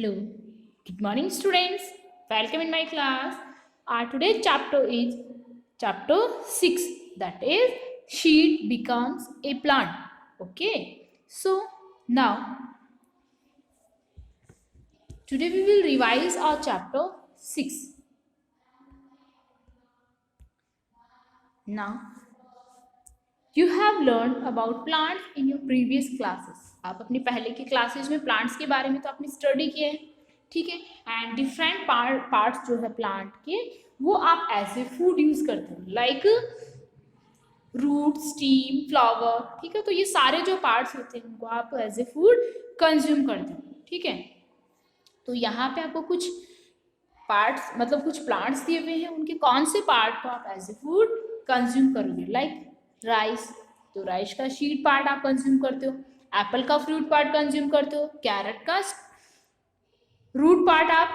Hello, good morning students. Welcome in my class. Our today's chapter is chapter 6, that is seed becomes a plant. Okay, so now today we will revise our chapter 6. Now you have learned about plants in your previous classes. आप अपनी पहले की classes में plants के बारे में तो आपने स्टडी किए हैं, ठीक है. एंड डिफरेंट पार्ट्स जो है प्लांट के वो आप एज ए फूड यूज करते हो, लाइक रूट, स्टीम, फ्लावर, ठीक है. तो ये सारे जो पार्ट्स होते हैं उनको आप एज ए फूड कंज्यूम करते हो, ठीक है. तो यहाँ पे आपको कुछ पार्ट्स मतलब कुछ प्लांट्स दिए हुए हैं, उनके कौन से पार्ट को आप एज ए फूड कंज्यूम करोगे. लाइक राइस, तो राइस का सीड पार्ट आप कंज्यूम करते हो. एप्पल का फ्रूट पार्ट कंज्यूम करते हो. कैरेट का रूट पार्ट आप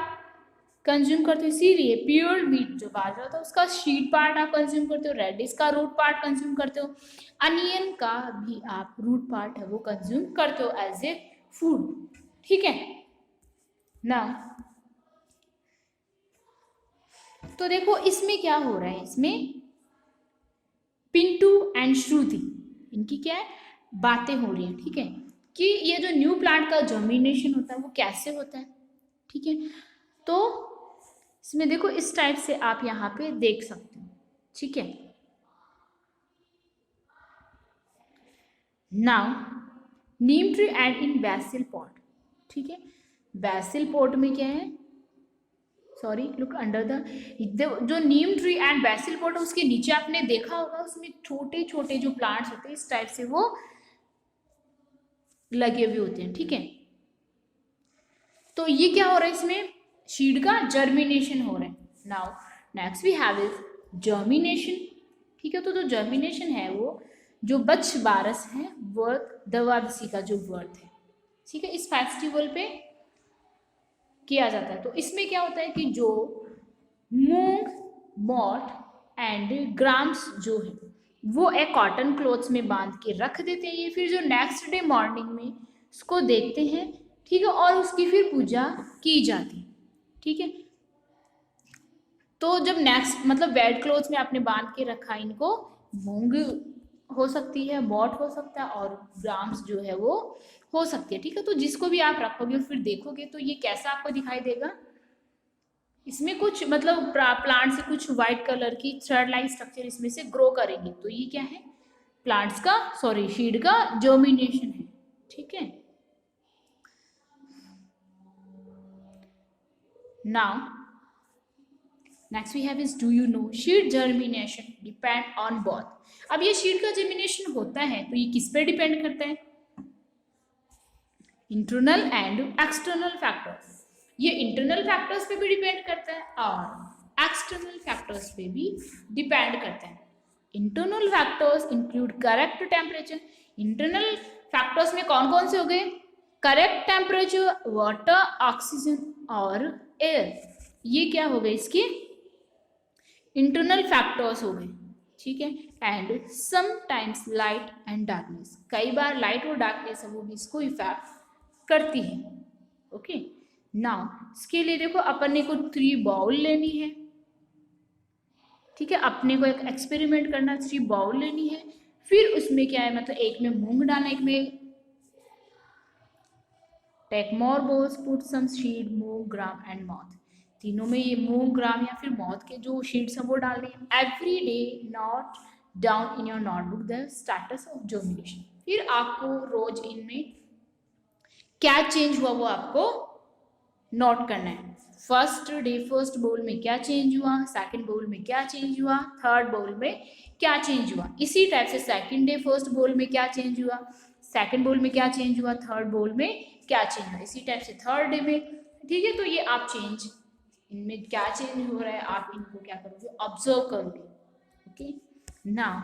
कंज्यूम करते हो. इसीलिए प्योर व्हीट जो बाजरा होता है उसका सीड पार्ट आप कंज्यूम करते हो. रेडिश का रूट पार्ट कंज्यूम करते हो. अनियन का भी आप रूट पार्ट है वो कंज्यूम करते हो एज ए फूड, ठीक है ना. तो देखो इसमें क्या हो रहा है, इसमें पिंटू एंड श्रुति इनकी क्या है बातें हो रही हैं, ठीक है, कि ये जो न्यू प्लांट का जर्मिनेशन होता है वो कैसे होता है, ठीक है. तो इसमें देखो इस टाइप से आप यहाँ पे देख सकते हो, ठीक है. Now neem tree and in basil pot, ठीक है. बैसिल पॉट में क्या है, सॉरी लुक अंडर द जो नीम ट्री एंड बैसिल पॉट है उसके नीचे आपने देखा होगा उसमें छोटे छोटे जो प्लांट्स होते हैं इस टाइप से वो लगे हुए होते हैं, ठीक है. तो ये क्या हो रहा है, इसमें सीड का जर्मिनेशन हो रहा है. Now next we have is germination, ठीक है. तो जो जर्मिनेशन है वो जो बच बारस है वर्थ द्वादशी का जो वर्थ है, ठीक है, इस फेस्टिवल पे किया जाता है. तो इसमें क्या होता है कि जो मूंग, मोठ एंड ग्राम्स जो है वो एक कॉटन क्लॉथ्स में बांध के रख देते हैं. ये फिर जो नेक्स्ट डे मॉर्निंग में उसको देखते हैं, ठीक है, और उसकी फिर पूजा की जाती है, ठीक है. तो जब नेक्स्ट मतलब वेट क्लॉथ्स में आपने बांध के रखा, इनको मूंग हो सकती है, मोठ हो सकता है और ग्राम्स जो है वो हो सकती है, ठीक है. तो जिसको भी आप रखोगे और फिर देखोगे तो ये कैसा आपको दिखाई देगा, इसमें कुछ मतलब प्लांट से कुछ व्हाइट कलर की थ्रेड लाइक स्ट्रक्चर इसमें से ग्रो करेंगे. तो ये क्या है, प्लांट्स का सीड का जर्मिनेशन है, ठीक है. Now next we have is do you know seed germination depend on both. अब ये सीड का जर्मिनेशन होता है तो ये किस पे डिपेंड करता है, इंटरनल एंड एक्सटर्नल फैक्टर्स. ये इंटरनल फैक्टर्स पे भी डिपेंड करता है और एक्सटर्नल फैक्टर्स पे भी डिपेंड करता है. Internal factors include correct temperature. Internal factors में कौन कौन से हो गए, करेक्ट टेम्परेचर, वाटर, ऑक्सीजन और एयर. ये क्या हो गए इसके इंटरनल फैक्टर्स हो गए, ठीक है. And sometimes light and darkness, कई बार लाइट और डार्कनेस है वो भी इसको इफेक्ट करती है, ओके. नाउ इसके लिए देखो अपन ने को 3 बाउल लेनी है, ठीक है. अपने को एक एक्सपेरिमेंट करना, 3 बाउल लेनी है. फिर उसमें क्या है मतलब एक में मूंग डालना, एक में take more balls, put some seed, moong, gram and moth. तीनों में ये मूंग, ग्राम या फिर मॉथ के जो सीड्स हैं वो डालने हैं. Every day note down in your notebook the status of germination. फिर आपको रोज इनमें क्या चेंज हुआ वो आपको नोट करना है. फर्स्ट डे फर्स्ट बाउल में क्या चेंज हुआ, सेकंड बाउल में क्या चेंज हुआ, थर्ड बाउल में क्या चेंज हुआ. इसी टाइप से सेकंड डे फर्स्ट बाउल में क्या चेंज हुआ, सेकंड बाउल में क्या चेंज हुआ, थर्ड बाउल में क्या चेंज हुआ. इसी टाइप से थर्ड डे में, ठीक है. तो ये आप चेंज इनमें क्या चेंज हो रहा है आप इनको क्या करोगे, ऑब्जर्व करोगे, okay. Now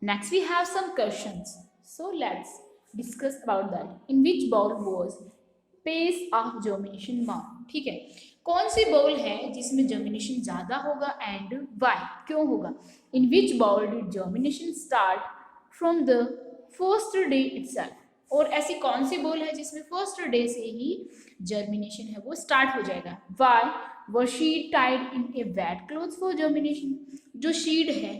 next we have some questions, so let's discuss about that. In which bowl was pace of germination more, ठीक है. कौन सी बाउल है जिसमें जर्मिनेशन ज्यादा होगा एंड व्हाई, क्यों होगा. In which bowl did germination start from the first day itself. और ऐसी कौन सी बॉल है जिसमें फर्स्ट डे से ही जर्मिनेशन है वो स्टार्ट हो जाएगा? Why were seed tied in a wet cloths for germination? जो शीड है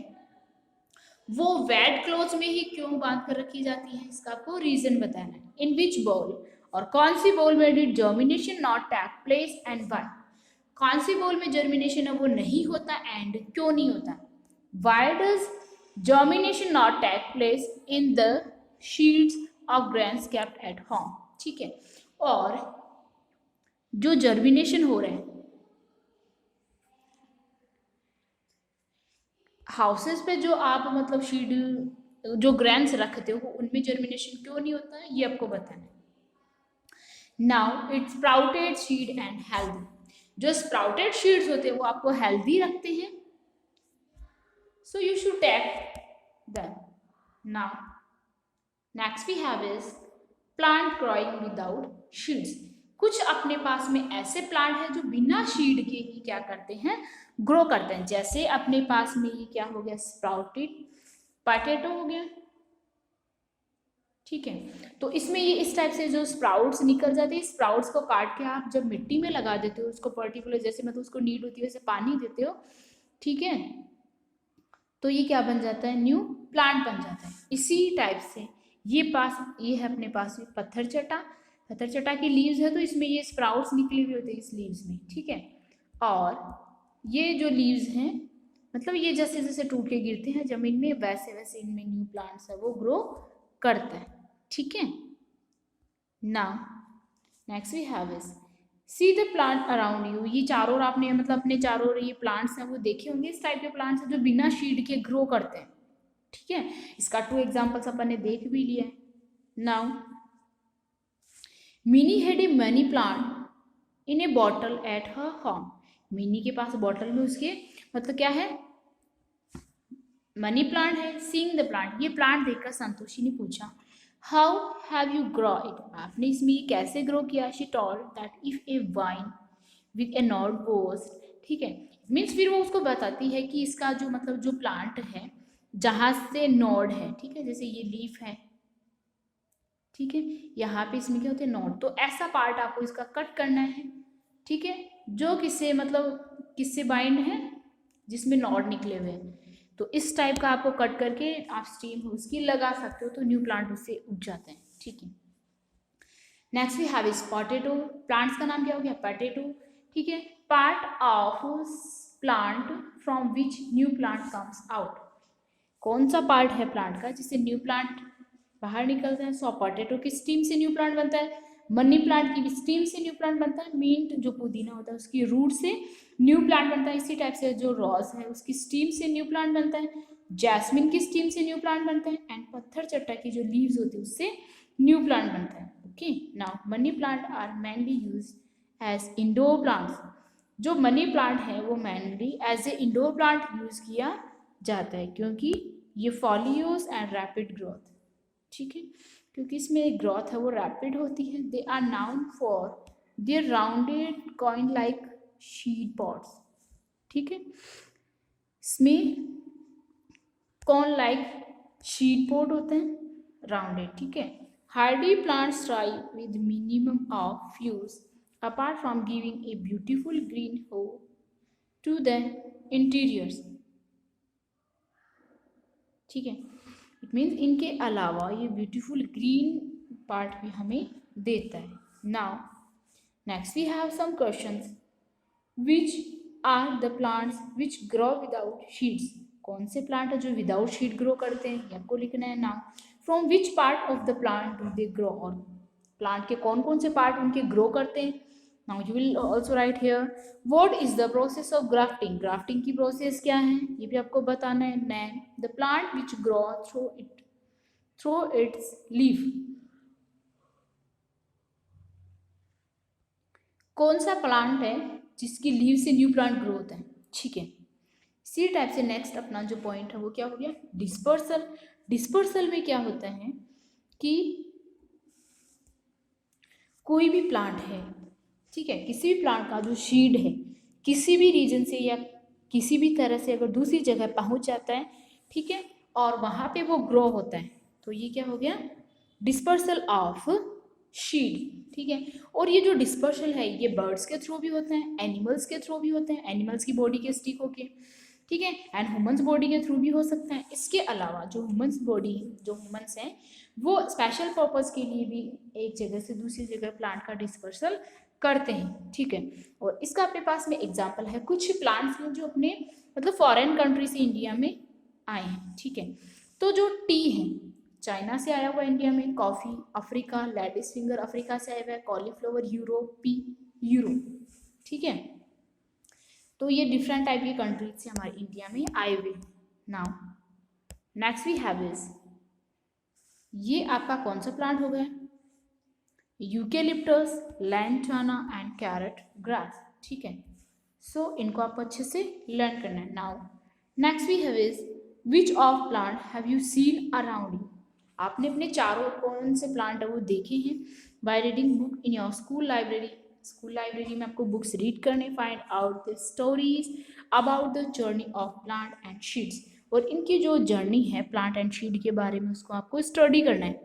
वो वेट क्लोथ्स में ही क्यों बांध कर रखी जाती है, इसका आपको रीजन बताना है। इन विच बॉल, और कौन सी बॉल में did germination not take place and why? कौन सी बॉल में जर्मिनेशन है वो नहीं होता एंड क्यों नहीं होता? Why does germination not take place in the sheets of grains kept at home? ठीक है, और जो जर्मिनेशन हो रहा है हाउसेस पे, जो आप मतलब शीड जो ग्रेन्स रखते हो उनमें जर्मिनेशन क्यों नहीं होता है, ये आपको बताना है। Now it's sprouted seed and healthy, जो स्प्राउटेड सीड्स होते हैं वो आपको हेल्दी रखते हैं, so you should take them. Now next we have is plant growing without seeds. कुछ अपने पास में ऐसे प्लांट हैं जो बिना शीड के ही क्या करते हैं, ग्रो करते हैं। जैसे अपने पास में ये क्या हो गया, स्प्राउटेड पोटैटो हो गया, ठीक है। तो इसमें ये इस टाइप से जो स्प्राउट्स निकल जाते हैं, स्प्राउट्स को काट के आप जब मिट्टी में लगा देते हो, उसको पर्टिकुलर जैसे मतलब उसको नीड होती है वैसे पानी देते हो, ठीक है, तो ये क्या बन जाता है, न्यू प्लांट बन जाता है। इसी टाइप से ये है अपने पास में पत्थर चटा की लीव्स है, तो इसमें ये स्प्राउट्स निकले हुए होते हैं इस लीव्स में, ठीक है। और ये जो लीव्स हैं मतलब ये जैसे जैसे टूट के गिरते हैं जमीन में, वैसे वैसे इनमें न्यू प्लांट्स है वो ग्रो करता है, ठीक है। Now next we have is see the plant around you. ये चारों ओर आपने मतलब अपने चारों ओर ये प्लांट्स हैं वो देखे होंगे, इस टाइप के प्लांट्स हैं जो बिना शीड के ग्रो करते हैं, ठीक है। इसका 2 एग्जाम्पल्स अपन ने देख भी लिया है। Now Mini had a money plant in a bottle at her home. Mini के पास बॉटल में उसके मतलब क्या है, मनी प्लांट है। सीइंग द प्लांट, ये प्लांट देखकर संतोषी ने पूछा how have you grow it, आपने इसमें ये कैसे ग्रो किया? She told that if a vine with a knot was, ठीक है, मीन्स फिर वो उसको बताती है कि इसका जो मतलब जो प्लांट है जहाँ से नोड है, ठीक है, जैसे ये लीफ है, ठीक है, यहाँ पे इसमें क्या होते हैं, नोड, तो ऐसा पार्ट आपको इसका कट करना है, ठीक है, जो किससे मतलब किससे बाइंड है, जिसमें नोड निकले हुए हैं, तो इस टाइप का आपको कट करके आप स्टीम उसकी लगा सकते हो, तो न्यू प्लांट उससे उग जाते हैं, ठीक है। Next we have is potato. Plants का नाम क्या हो गया, पोटैटो, ठीक है। Part of plant from which new plant comes out, कौन सा पार्ट है प्लांट का जिससे न्यू प्लांट बाहर निकलता है? सो पोटैटो की स्टीम से न्यू प्लांट बनता है, मनी प्लांट की भी स्टीम से न्यू प्लांट बनता है, मिंट जो पुदीना होता है उसकी रूट से न्यू प्लांट बनता है, इसी टाइप से जो रोज है उसकी स्टीम से न्यू प्लांट बनता है, जैस्मिन की स्टीम से न्यू प्लांट बनता है, एंड पत्थर चट्टा की जो लीव्स होती है उससे न्यू प्लांट बनता है, okay. Now money plant are mainly use as indoor plants. जो मनी प्लांट है वो mainly as a indoor plant use किया जाता है, क्योंकि ये फॉलियोस एंड रैपिड ग्रोथ, ठीक है, क्योंकि इसमें ग्रोथ है वो रैपिड होती है। They are known for their rounded coin like seed pods, ठीक है, इसमें कॉन लाइक शीड पॉट होते हैं राउंडेड, ठीक है। Hardy plants thrive with minimum of fuse apart from giving a beautiful green हो टू द इंटीरियर्स, ठीक है, इट मीन्स इनके अलावा ये ब्यूटीफुल ग्रीन पार्ट भी हमें देता है। Now next we have some questions, which are the plants which grow without seeds, कौन से प्लांट है जो विदाउट शीड ग्रो करते हैं, ये आपको लिखना है। Now from which part of the plant do they grow, और प्लांट के कौन कौन से पार्ट उनके ग्रो करते हैं। Now you will also right here what is the process of grafting, grafting की प्रोसेस क्या है ये भी आपको बताना है। Name the plant which grow through it's leaf, कौन सा प्लांट है जिसकी लीव से न्यू प्लांट ग्रो होता है, ठीक है। इसी टाइप से नेक्स्ट अपना जो पॉइंट है वो क्या हो गया, डिस्पर्सल। डिस्पर्सल में क्या होता है कि कोई भी प्लांट है, ठीक है, किसी भी प्लांट का जो शीड है किसी भी रीजन से या किसी भी तरह से अगर दूसरी जगह पहुंच जाता है, ठीक है, और वहाँ पे वो ग्रो होता है, तो ये क्या हो गया, डिस्पर्सल ऑफ शीड, ठीक है। और ये जो डिस्पर्सल है ये बर्ड्स के थ्रू भी होते हैं, एनिमल्स के थ्रू भी होते हैं, एनिमल्स की बॉडी के स्टिक होके, ठीक है, एंड ह्यूमंस बॉडी के थ्रू भी हो सकता है। इसके अलावा जो ह्यूमंस हैं वो स्पेशल पर्पस के लिए भी एक जगह से दूसरी जगह प्लांट का डिस्पर्सल करते हैं, ठीक है। और इसका अपने पास में एग्जाम्पल है, कुछ प्लांट्स हैं जो अपने मतलब फॉरेन कंट्री से इंडिया में आए हैं, ठीक है। तो जो टी है चाइना से आया हुआ इंडिया में, coffee Africa, ladies finger Africa से आया हुआ है, कॉलीफ्लावर यूरोप, ठीक है। तो ये डिफरेंट टाइप की कंट्रीज से हमारे इंडिया में आए हुए। Now next we have is, ये आपका कौन सा प्लांट हो गया, eucalyptus, lantana and carrot grass, ठीक है। सो इनको आपको अच्छे से लर्न करना है। Now next we have is, which of plant have you seen around you, आपने अपने चारों कौन से प्लांट है वो देखे हैं by reading book in your school library में आपको बुक्स रीड करने, find out the stories about the journey of plant and शीड्स, और इनकी जो जर्नी है प्लांट एंड शीड के बारे में उसको आपको स्टडी करना है,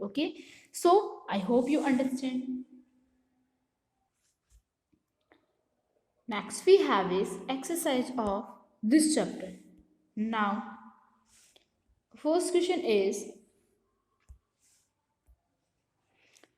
okay. So I hope you understand. Next we have is exercise of this chapter. Now first question is,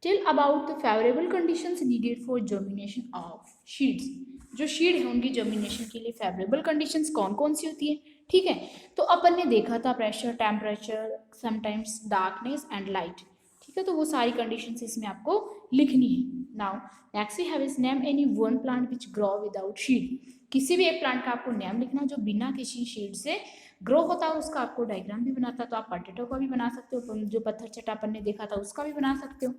tell about the favourable conditions needed for germination of seeds, जो seed है उनकी जर्मिनेशन के लिए favourable conditions कौन कौन सी होती है, ठीक है। तो अपन ने देखा था pressure, temperature, sometimes darkness and light, ठीक है। तो वो सारी कंडीशंस इसमें आपको लिखनी है। Now next we have is, name any one plant which grow without seed, किसी भी एक प्लांट का आपको नेम लिखना जो बिना किसी शीड से ग्रो होता है, उसका आपको डायग्राम भी बनाता है। तो आप पोटैटो का भी बना सकते हो, जो पत्थर चट्टा अपन ने देखा था उसका भी बना सकते हो,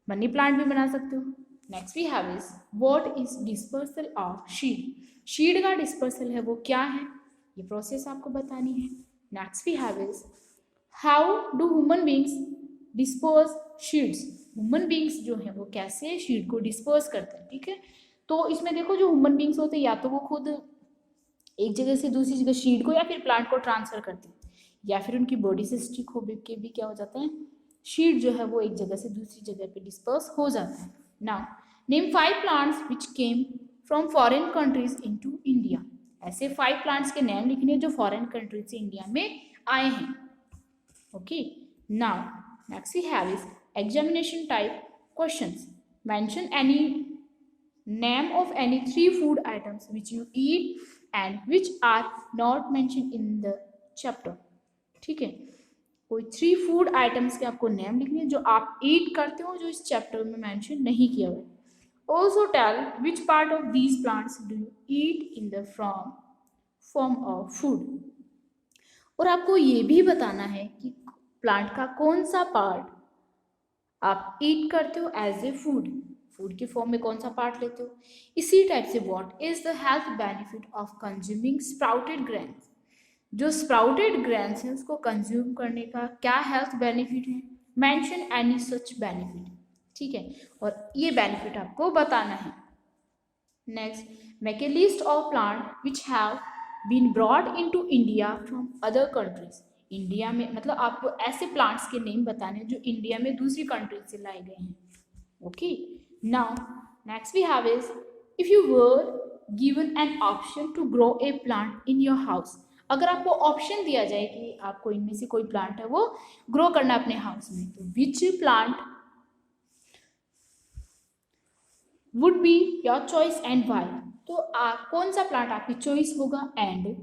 मनी प्लांट भी बना सकते हो। Next we have is, what is dispersal of seed का डिस्पर्सल है वो क्या है, ये प्रोसेस आपको बतानी है। Next we have is, how do human beings disperse seeds, human beings जो है वो कैसे शीड को डिस्पर्स करते हैं, ठीक है। तो इसमें देखो जो ह्यूमन बींग्स होते हैं या तो वो खुद एक जगह से दूसरी जगह शीड को या फिर प्लांट को ट्रांसफर करते हैं, या फिर उनकी बॉडी से स्टिक हो के भी क्या हो जाता है, शीड जो है वो एक जगह से दूसरी जगह पे डिस्पर्स हो जाता है। Now name 5 plants which came from foreign countries into India, ऐसे 5 प्लांट्स के नेम लिखने जो फॉरेन कंट्रीज से इंडिया में आए हैं, okay. Now next we have is examination type questions, mention any name of any 3 food items which you eat and which are not mention in the chapter, ठीक है। कोई 3 food items के आपको name लिखने हैं जो आप ईट करते हो जो इस चैप्टर में मेंशन नहीं किया हुआ है। Also tell which part of these plants do you eat in the form of food, और आपको ये भी बताना है कि प्लांट का कौन सा पार्ट आप ईट करते हो एज ए फूड के फॉर्म में कौन सा पार्ट लेते हो। इसी टाइप से what is the health benefit of consuming sprouted grains, जो स्प्राउटेड ग्रेन्स है उसको कंज्यूम करने का क्या हेल्थ बेनिफिट है, मेंशन एनी सच बेनिफिट, ठीक है। और ये बेनिफिट आपको बताना है। Next, make a list of plant which have been brought into India from other countries, India में मतलब आपको ऐसे प्लांट्स के नेम बताने जो इंडिया में दूसरी कंट्रीज से लाए गए हैं, okay. Now next we have is, if you were given an option to grow a plant in your house, अगर आपको ऑप्शन दिया जाए कि आपको इनमें से कोई प्लांट है वो ग्रो करना अपने हाउस में, तो which plant would be your choice and why, तो कौन सा प्लांट आपकी चॉइस होगा एंड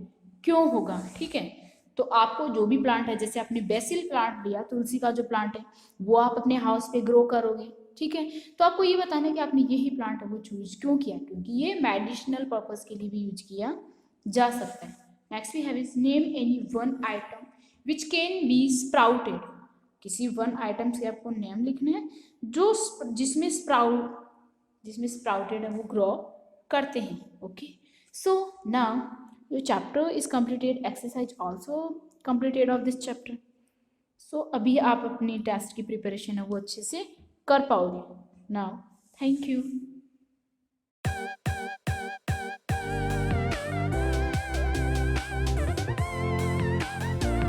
क्यों होगा, ठीक है। तो आपको जो भी प्लांट है, जैसे आपने बेसिल प्लांट लिया, तुलसी का जो प्लांट है वो आप अपने हाउस पे ग्रो करोगे, ठीक है। तो आपको ये बताना है कि आपने यही प्लांट है वो चूज क्यों किया, क्योंकि ये मेडिसिनल पर्पज के लिए भी यूज किया जा सकता है। Next we have is, name any one item which can be sprouted, किसी वन आइटम से आपको नेम लिखना है जो जिसमें स्प्राउटेड है वो ग्रो करते हैं, okay. So now your chapter is completed, exercise also completed of this chapter. So अभी आप अपनी टेस्ट की प्रिपरेशन है वो अच्छे से कर पाओगे। Now thank you.